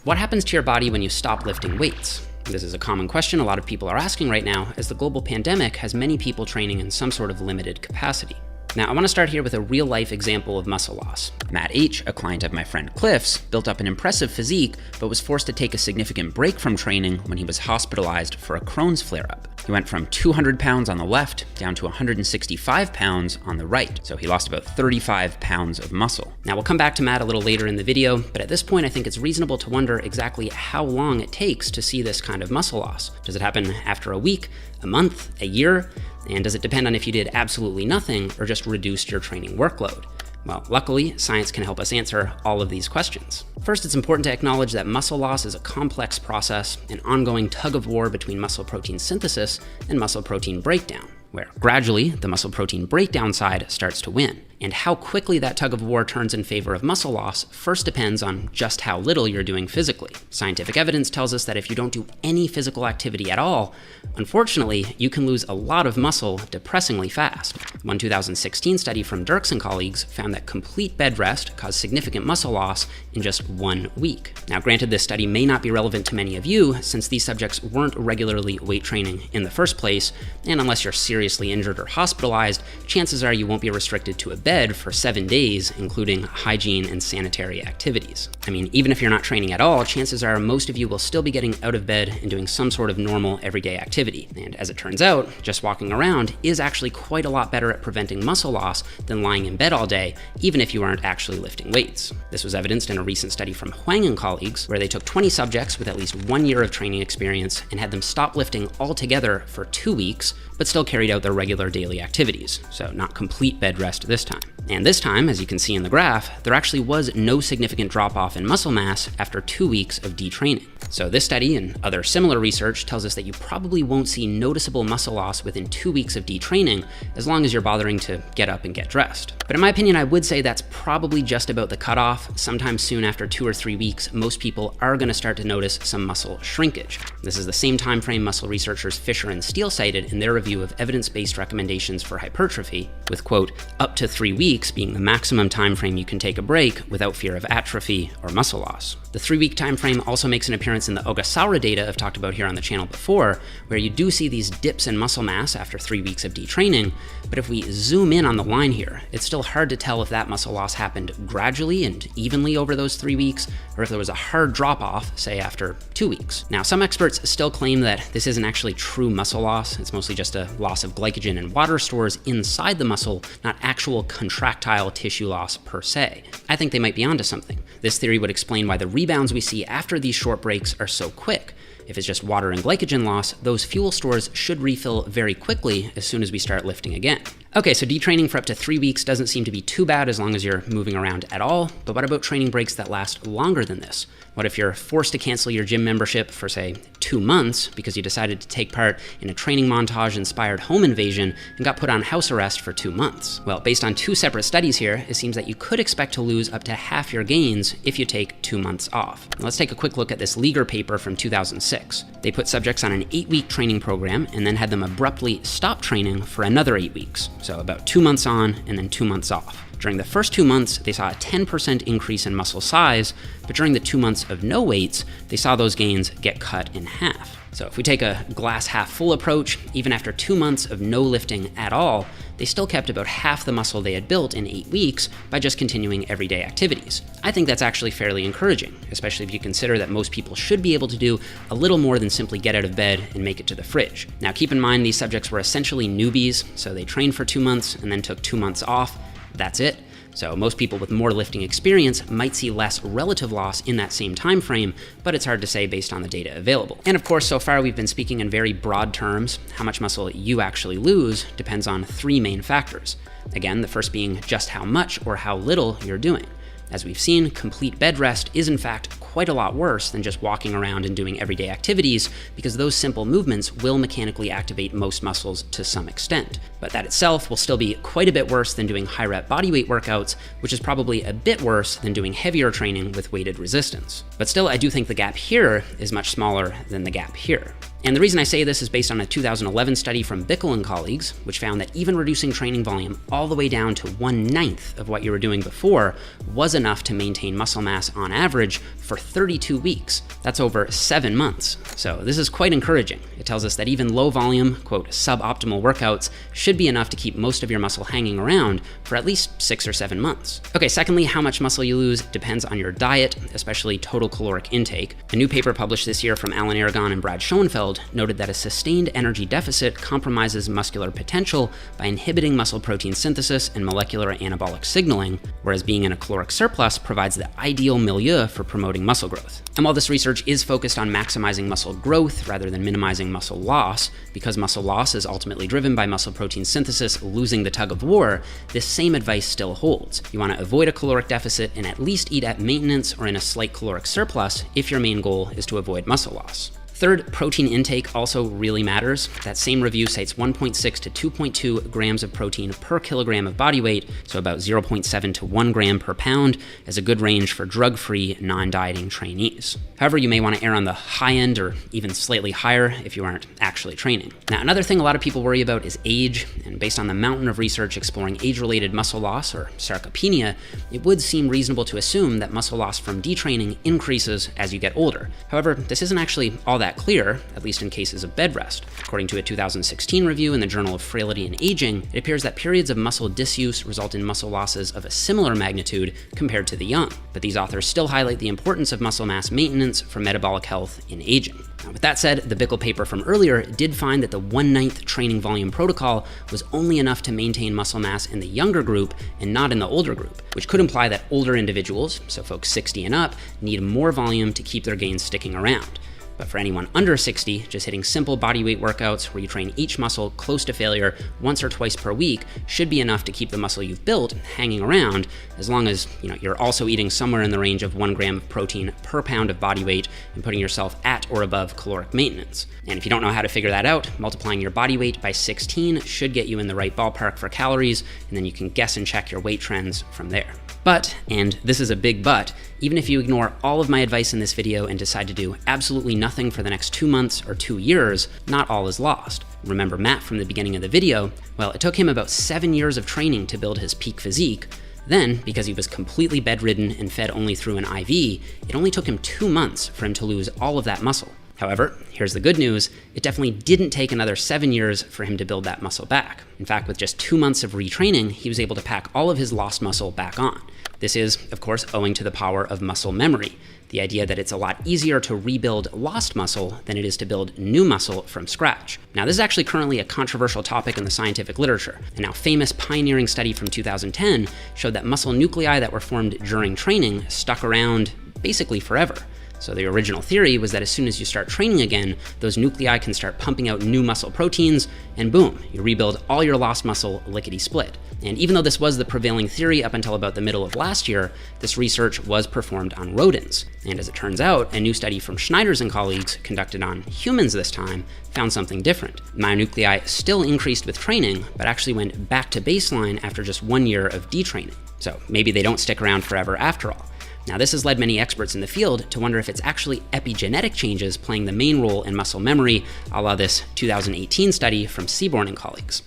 What happens to your body when you stop lifting weights? This is a common question a lot of people are asking right now, as the global pandemic has many people training in some sort of limited capacity. Now, I want to start here with a real-life example of muscle loss. Matt H., a client of my friend Cliff's, built up an impressive physique, but was forced to take a significant break from training when he was hospitalized for a Crohn's flare-up. He went from 200 pounds on the left down to 165 pounds on the right, so he lost about 35 pounds of muscle. Now, we'll come back to Matt a little later in the video, but at this point I think it's reasonable to wonder exactly how long it takes to see this kind of muscle loss. Does it happen after a week, a month, a year? And does it depend on if you did absolutely nothing or just reduced your training workload? Well, luckily, science can help us answer all of these questions. First, it's important to acknowledge that muscle loss is a complex process, an ongoing tug-of-war between muscle protein synthesis and muscle protein breakdown, where gradually the muscle protein breakdown side starts to win. And how quickly that tug-of-war turns in favor of muscle loss first depends on just how little you're doing physically. Scientific evidence tells us that if you don't do any physical activity at all, unfortunately, you can lose a lot of muscle depressingly fast. One 2016 study from Dirks and colleagues found that complete bed rest caused significant muscle loss in just 1 week. Now, granted, this study may not be relevant to many of you, since these subjects weren't regularly weight training in the first place, and unless you're seriously injured or hospitalized, chances are you won't be restricted to a bed for 7 days, including hygiene and sanitary activities. I mean, even if you're not training at all, chances are most of you will still be getting out of bed and doing some sort of normal everyday activity. And as it turns out, just walking around is actually quite a lot better at preventing muscle loss than lying in bed all day, even if you aren't actually lifting weights. This was evidenced in a recent study from Huang and colleagues, where they took 20 subjects with at least 1 year of training experience and had them stop lifting altogether for 2 weeks, but still carried out their regular daily activities, so not complete bed rest this time. And this time, as you can see in the graph, there actually was no significant drop-off in muscle mass after 2 weeks of detraining. So this study and other similar research tells us that you probably won't see noticeable muscle loss within 2 weeks of detraining, as long as you're bothering to get up and get dressed. But in my opinion, I would say that's probably just about the cutoff. Sometime soon after 2 or 3 weeks, most people are going to start to notice some muscle shrinkage. This is the same time frame muscle researchers Fisher and Steele cited in their review of evidence-based recommendations for hypertrophy, with, quote, up to 3 weeks being the maximum time frame you can take a break without fear of atrophy or muscle loss. The 3-week time frame also makes an appearance in the Ogasawara data I've talked about here on the channel before, where you do see these dips in muscle mass after 3 weeks of detraining, but if we zoom in on the line here, it's still hard to tell if that muscle loss happened gradually and evenly over those 3 weeks, or if there was a hard drop-off, say after 2 weeks. Now, some experts still claim that this isn't actually true muscle loss, it's mostly just a loss of glycogen and water stores inside the muscle, not actual contractile tissue loss per se. I think they might be onto something. This theory would explain why the rebounds we see after these short breaks are so quick. If it's just water and glycogen loss, those fuel stores should refill very quickly as soon as we start lifting again. Okay, so detraining for up to 3 weeks doesn't seem to be too bad as long as you're moving around at all, but what about training breaks that last longer than this? What if you're forced to cancel your gym membership for, say, 2 months because you decided to take part in a training montage-inspired home invasion and got put on house arrest for 2 months? Well, based on 2 separate studies here, it seems that you could expect to lose up to half your gains if you take 2 months off. Now, let's take a quick look at this Leaguer paper from 2006. They put subjects on an 8-week training program and then had them abruptly stop training for another 8 weeks. So about 2 months on and then 2 months off. During the first 2 months, they saw a 10% increase in muscle size, but during the 2 months of no weights, they saw those gains get cut in half. So if we take a glass half full approach, even after 2 months of no lifting at all, they still kept about half the muscle they had built in 8 weeks by just continuing everyday activities. I think that's actually fairly encouraging, especially if you consider that most people should be able to do a little more than simply get out of bed and make it to the fridge. Now keep in mind these subjects were essentially newbies, so they trained for 2 months and then took 2 months off. That's it. So most people with more lifting experience might see less relative loss in that same time frame, but it's hard to say based on the data available. And of course, so far we've been speaking in very broad terms. How much muscle you actually lose depends on 3 main factors. Again, the first being just how much or how little you're doing. As we've seen, complete bed rest is in fact quite a lot worse than just walking around and doing everyday activities, because those simple movements will mechanically activate most muscles to some extent. But that itself will still be quite a bit worse than doing high-rep bodyweight workouts, which is probably a bit worse than doing heavier training with weighted resistance. But still, I do think the gap here is much smaller than the gap here. And the reason I say this is based on a 2011 study from Bickel and colleagues, which found that even reducing training volume all the way down to 1/9 of what you were doing before was enough to maintain muscle mass on average for 32 weeks. That's over 7 months. So this is quite encouraging. It tells us that even low volume, quote, suboptimal workouts should be enough to keep most of your muscle hanging around for at least 6 or 7 months. Okay, secondly, how much muscle you lose depends on your diet, especially total caloric intake. A new paper published this year from Alan Aragon and Brad Schoenfeld noted that a sustained energy deficit compromises muscular potential by inhibiting muscle protein synthesis and molecular anabolic signaling, whereas being in a caloric surplus provides the ideal milieu for promoting muscle growth. And while this research is focused on maximizing muscle growth rather than minimizing muscle loss, because muscle loss is ultimately driven by muscle protein synthesis losing the tug of war, this same advice still holds. You want to avoid a caloric deficit and at least eat at maintenance or in a slight caloric surplus if your main goal is to avoid muscle loss. Third, protein intake also really matters. That same review cites 1.6 to 2.2 grams of protein per kilogram of body weight, so about 0.7 to 1 gram per pound, as a good range for drug-free, non-dieting trainees. However, you may want to err on the high end or even slightly higher if you aren't actually training. Now, another thing a lot of people worry about is age, and based on the mountain of research exploring age-related muscle loss, or sarcopenia, it would seem reasonable to assume that muscle loss from detraining increases as you get older. However, this isn't actually all that clear, at least in cases of bed rest. According to a 2016 review in the Journal of Frailty and Aging, it appears that periods of muscle disuse result in muscle losses of a similar magnitude compared to the young. But these authors still highlight the importance of muscle mass maintenance for metabolic health in aging. Now, with that said, the Bickle paper from earlier did find that the 1/9 training volume protocol was only enough to maintain muscle mass in the younger group and not in the older group, which could imply that older individuals, so folks 60 and up, need more volume to keep their gains sticking around. But for anyone under 60, just hitting simple bodyweight workouts where you train each muscle close to failure once or twice per week should be enough to keep the muscle you've built hanging around, as long as you're also eating somewhere in the range of 1 gram of protein per pound of body weight and putting yourself at or above caloric maintenance. And if you don't know how to figure that out, multiplying your body weight by 16 should get you in the right ballpark for calories, and then you can guess and check your weight trends from there. But, and this is a big but, even if you ignore all of my advice in this video and decide to do absolutely nothing for the next 2 months or 2 years, not all is lost. Remember Matt from the beginning of the video? Well, it took him about 7 years of training to build his peak physique. Then, because he was completely bedridden and fed only through an IV, it only took him 2 months for him to lose all of that muscle. However, here's the good news, it definitely didn't take another 7 years for him to build that muscle back. In fact, with just 2 months of retraining, he was able to pack all of his lost muscle back on. This is, of course, owing to the power of muscle memory, the idea that it's a lot easier to rebuild lost muscle than it is to build new muscle from scratch. Now, this is actually currently a controversial topic in the scientific literature. A now famous pioneering study from 2010 showed that muscle nuclei that were formed during training stuck around basically forever. So the original theory was that as soon as you start training again, those nuclei can start pumping out new muscle proteins, and boom, you rebuild all your lost muscle lickety-split. And even though this was the prevailing theory up until about the middle of last year, this research was performed on rodents. And as it turns out, a new study from Schneider's and colleagues, conducted on humans this time, found something different. Myonuclei still increased with training, but actually went back to baseline after just 1 year of detraining. So maybe they don't stick around forever after all. Now, this has led many experts in the field to wonder if it's actually epigenetic changes playing the main role in muscle memory, a la this 2018 study from Seaborn and colleagues.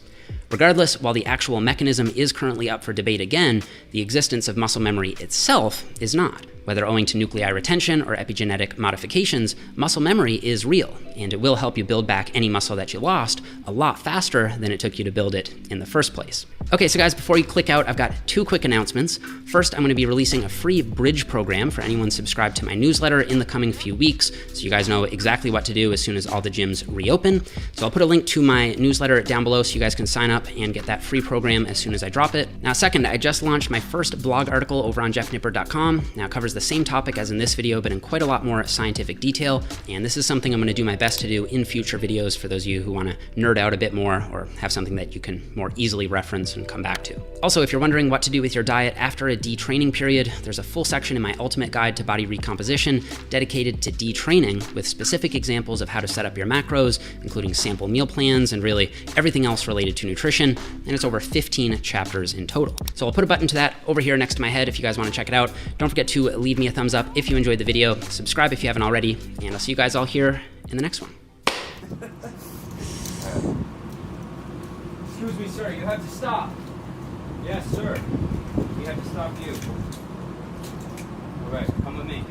Regardless, while the actual mechanism is currently up for debate again, the existence of muscle memory itself is not. Whether owing to nuclei retention or epigenetic modifications, muscle memory is real, and it will help you build back any muscle that you lost a lot faster than it took you to build it in the first place. Okay, so guys, before you click out, I've got 2 quick announcements. First, I'm going to be releasing a free bridge program for anyone subscribed to my newsletter in the coming few weeks, so you guys know exactly what to do as soon as all the gyms reopen. So I'll put a link to my newsletter down below so you guys can sign up and get that free program as soon as I drop it. Now, second, I just launched my first blog article over on jeffnippard.com. Now, it covers the same topic as in this video, but in quite a lot more scientific detail. And this is something I'm going to do my best to do in future videos for those of you who want to nerd out a bit more or have something that you can more easily reference and come back to. Also, if you're wondering what to do with your diet after a detraining period, there's a full section in my ultimate guide to body recomposition dedicated to detraining with specific examples of how to set up your macros, including sample meal plans and really everything else related to nutrition. And it's over 15 chapters in total. So I'll put a button to that over here next to my head if you guys want to check it out. Don't forget to leave me a thumbs up if you enjoyed the video, subscribe if you haven't already, and I'll see you guys all here in the next one. Excuse me, sir, you have to stop. Yes, sir. We have to stop you. All right, come with me.